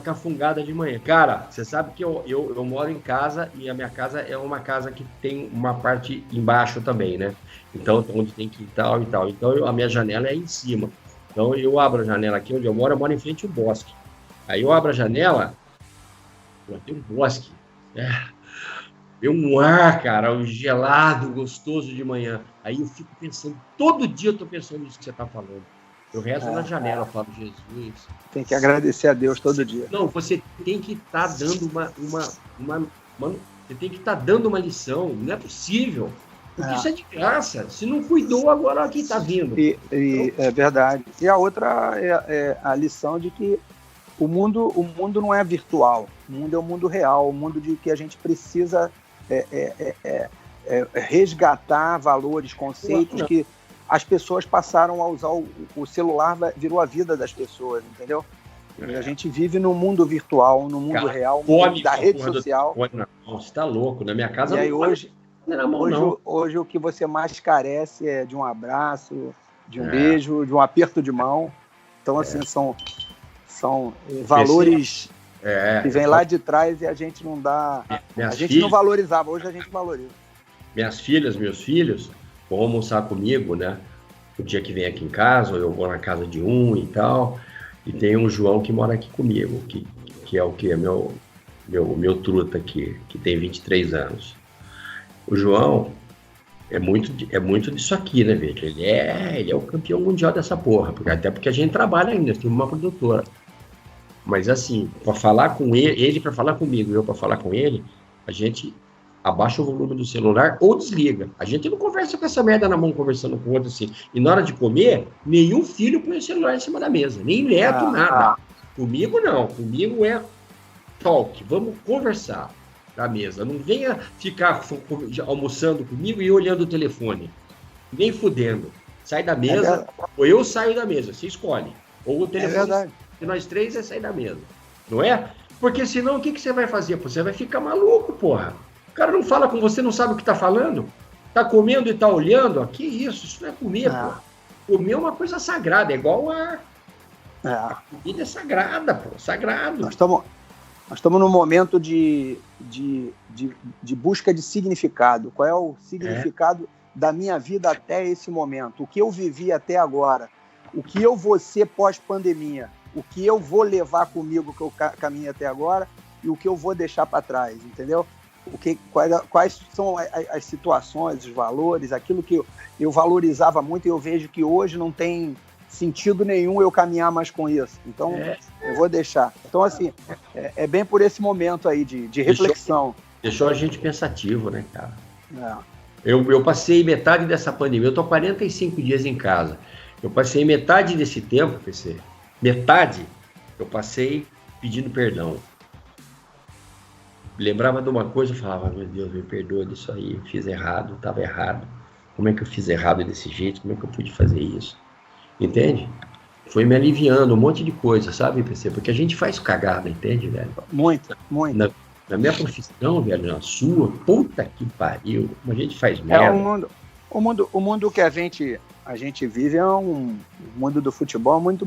cafungada de manhã. Cara, você sabe que eu moro em casa e a minha casa é uma casa que tem uma parte embaixo também, né? Então, onde tem quintal e tal. Então, a minha janela é em cima. Então, eu abro a janela aqui onde eu moro em frente ao bosque. Aí eu abro a janela, tem um bosque. Tem um ar, cara, um gelado, gostoso de manhã. Aí eu fico pensando, todo dia eu tô pensando nisso que você tá falando. Eu rezo na janela, eu falo, Jesus. Tem que agradecer a Deus todo dia. Não, você tem que estar dando você tem que estar dando uma lição. Não é possível. Porque isso é de graça. Se não cuidou, agora aqui está vindo. É verdade. E a outra é a lição de que o mundo não é virtual. O mundo é o mundo real. O mundo de que a gente precisa resgatar valores, conceitos que as pessoas passaram a usar. O celular virou a vida das pessoas, entendeu? A gente vive no mundo virtual, no mundo real, da rede social. Você está louco, na minha casa. E aí hoje o que você mais carece é de um abraço, de um beijo, de um aperto de mão. Então, assim, são valores que vêm lá de trás e a gente não dá. Não valorizava, hoje a gente valoriza. Minhas filhas, meus filhos vão almoçar comigo, né? O dia que vem aqui em casa, eu vou na casa de um e tal. E tem um João que mora aqui comigo, que é o que? Meu truta aqui, que tem 23 anos. O João é muito disso aqui, né, Vitor? Ele é o campeão mundial dessa porra, até porque a gente trabalha ainda, tem uma produtora. Mas assim, para falar com ele para falar comigo, eu para falar com ele, a gente abaixa o volume do celular ou desliga. A gente não conversa com essa merda na mão, conversando com o outro assim. E na hora de comer, nenhum filho põe o celular em cima da mesa, nem neto, nada. Comigo não, comigo é talk, vamos conversar na mesa. Não venha ficar almoçando comigo e olhando o telefone, nem fudendo. Sai da mesa, ou eu saio da mesa, você escolhe. Ou o telefone, de nós três, é sair da mesa. Não é? Porque senão o que você vai fazer? Você vai ficar maluco, porra. O cara não fala com você, não sabe o que tá falando. Tá comendo e tá olhando. Que isso não é comer, pô. Comer é uma coisa sagrada, é igual a... A comida é sagrada, pô. Sagrado. Nós estamos num momento de busca de significado. Qual é o significado da minha vida até esse momento? O que eu vivi até agora? O que eu vou ser pós-pandemia? O que eu vou levar comigo que eu caminhei até agora e o que eu vou deixar para trás, entendeu? Quais são as situações, os valores, aquilo que eu valorizava muito e eu vejo que hoje não tem sentido nenhum eu caminhar mais com isso. Então, eu vou deixar. Então, assim, é bem por esse momento aí de reflexão. Deixou a gente pensativo, né, cara? Eu passei metade dessa pandemia, eu estou 45 dias em casa. Eu passei metade desse tempo, PC, metade, eu passei pedindo perdão. lembrava de uma coisa, eu falava, meu Deus, me perdoa disso aí, eu fiz errado, estava errado. Como é que eu fiz errado desse jeito? Como é que eu pude fazer isso? Entende? Foi me aliviando um monte de coisa, sabe, PC? Porque a gente faz cagada, entende, velho? Muito. Na minha profissão, velho, na sua, puta que pariu, como a gente faz merda. O mundo que a gente vive é um mundo do futebol muito,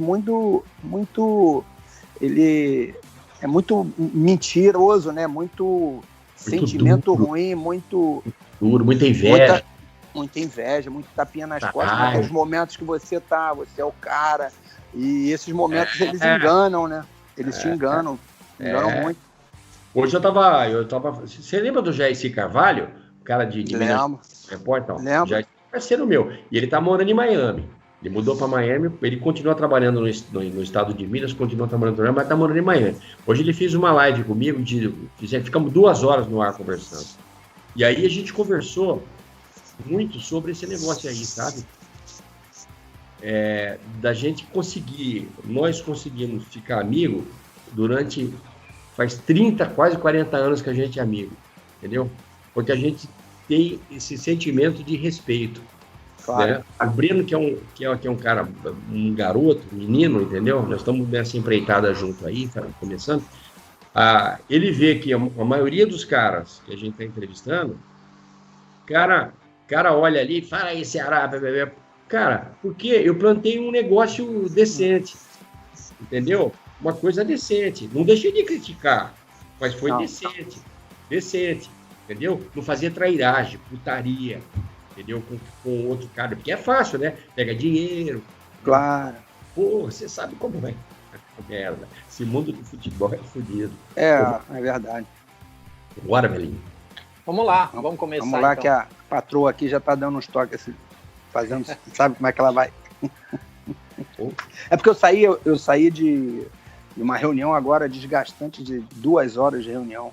ele é muito mentiroso, né? Muito sentimento duro. ruim, muito Duro, muita inveja. Muita inveja, muito tapinha nas costas, naqueles momentos que você é o cara, e esses momentos eles enganam, né? Eles te enganam muito. Hoje eu tava. Você lembra do Jair Carvalho? O cara de Minas? Repórter? Lembro. Já é parceiro meu. E ele tá morando em Miami. Ele mudou para Miami, ele continua trabalhando no estado de Minas, continua trabalhando no Miami, mas tá morando em Miami. Hoje ele fez uma live comigo, ficamos 2 horas no ar conversando. E aí a gente conversou muito sobre esse negócio aí, sabe? Da gente conseguir, nós conseguimos ficar amigo durante, faz 30, quase 40 anos que a gente é amigo, entendeu? Porque a gente tem esse sentimento de respeito. Claro. Né? O Breno, que é um cara, um garoto, um menino, entendeu? Nós estamos nessa empreitada junto aí, tá começando. Ele vê que a maioria dos caras que a gente está entrevistando, cara olha ali e fala aí, Ceará, cara, porque eu plantei um negócio decente, entendeu? Uma coisa decente. Não deixei de criticar, mas foi decente, entendeu? Não fazia trairagem, putaria, entendeu? Com outro cara, porque é fácil, né? Pega dinheiro. Claro. Pô, você sabe como é. Merda. Esse mundo do futebol é fodido. É verdade. Bora, velhinho. Vamos lá, vamos começar. Vamos lá, então. Que a patroa aqui já tá dando uns toques, assim, fazendo, sabe como é que ela vai? É porque eu saí de uma reunião agora desgastante de 2 horas de reunião.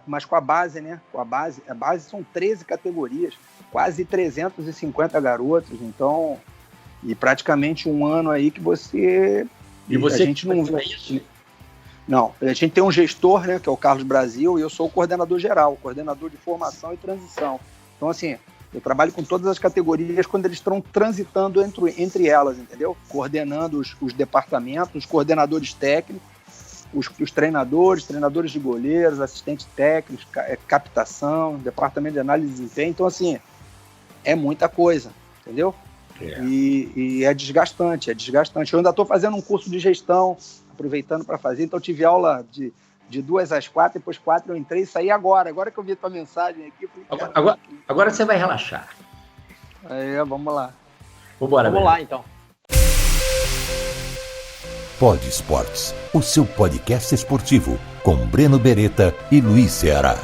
Mas com a base, né? A base são 13 categorias, quase 350 garotos, então, e praticamente um ano aí que você... E você a gente não vê isso? Não, a gente tem um gestor, né, que é o Carlos Brasil, e eu sou o coordenador geral, coordenador de formação e transição. Então, assim, eu trabalho com todas as categorias quando eles estão transitando entre elas, entendeu? Coordenando os departamentos, os coordenadores técnicos, os treinadores de goleiros, assistentes técnicos, captação, departamento de análise de desempenho. Então, assim, é muita coisa, entendeu? E é desgastante. Eu ainda estou fazendo um curso de gestão, aproveitando para fazer, então eu tive aula de 2 às 4, depois 4 eu entrei e saí agora que eu vi tua mensagem aqui. Agora você vai relaxar. Vamos lá. Vamos lá, então. Pod Esportes, o seu podcast esportivo, com Breno Beretta e Luiz Ceará.